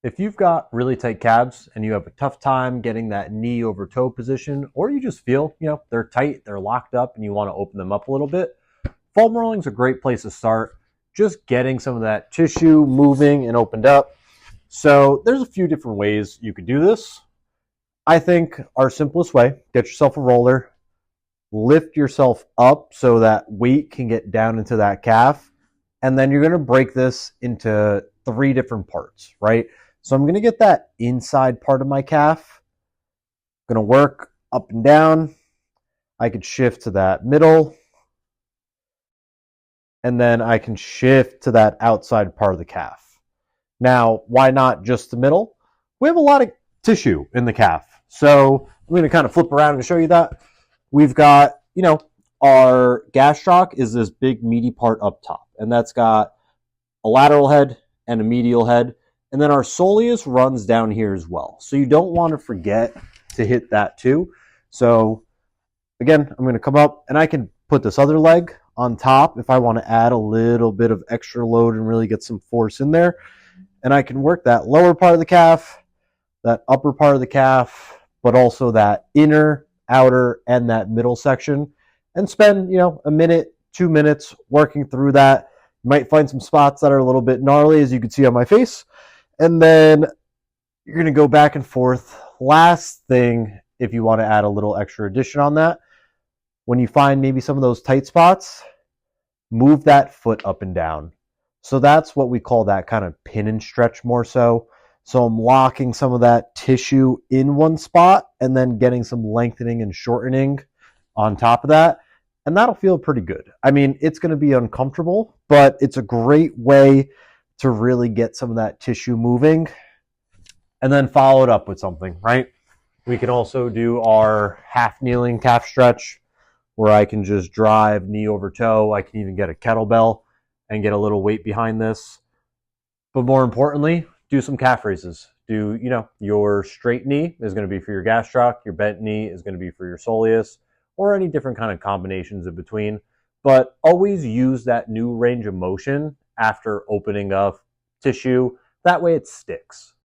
If you've got really tight calves and you have a tough time getting that knee over toe position, or you just feel, they're tight, they're locked up, and you want to open them up a little bit, foam rolling is a great place to start. Just getting some of that tissue moving and opened up. So there's a few different ways you could do this. I think our simplest way, get yourself a roller, lift yourself up so that weight can get down into that calf, and then you're going to break this into 3 different parts, right? So I'm going to get that inside part of my calf. I'm going to work up and down. I could shift to that middle. And then I can shift to that outside part of the calf. Now, why not just the middle? We have a lot of tissue in the calf. So I'm going to kind of flip around and show you that. We've got, our gastroc is this big meaty part up top. And that's got a lateral head and a medial head. And then our soleus runs down here as well. So you don't want to forget to hit that too. So again, I'm going to come up and I can put this other leg on top if I want to add a little bit of extra load and really get some force in there. And I can work that lower part of the calf, that upper part of the calf, but also that inner, outer, and that middle section, and spend, a minute, 2 minutes working through that. You might find some spots that are a little bit gnarly, as you can see on my face. And then you're going to go back and forth. Last thing, if you want to add a little extra addition on that, when you find maybe some of those tight spots, move that foot up and down. So that's what we call that kind of pin and stretch more so. So I'm locking some of that tissue in one spot and then getting some lengthening and shortening on top of that. And that'll feel pretty good. I mean, it's going to be uncomfortable, but it's a great way to really get some of that tissue moving and then follow it up with something, right? We can also do our half kneeling calf stretch where I can just drive knee over toe. I can even get a kettlebell and get a little weight behind this. But more importantly, do some calf raises. Do, your straight knee is going to be for your gastroc, your bent knee is going to be for your soleus, or any different kind of combinations in between. But always use that new range of motion after opening up tissue. That way it sticks.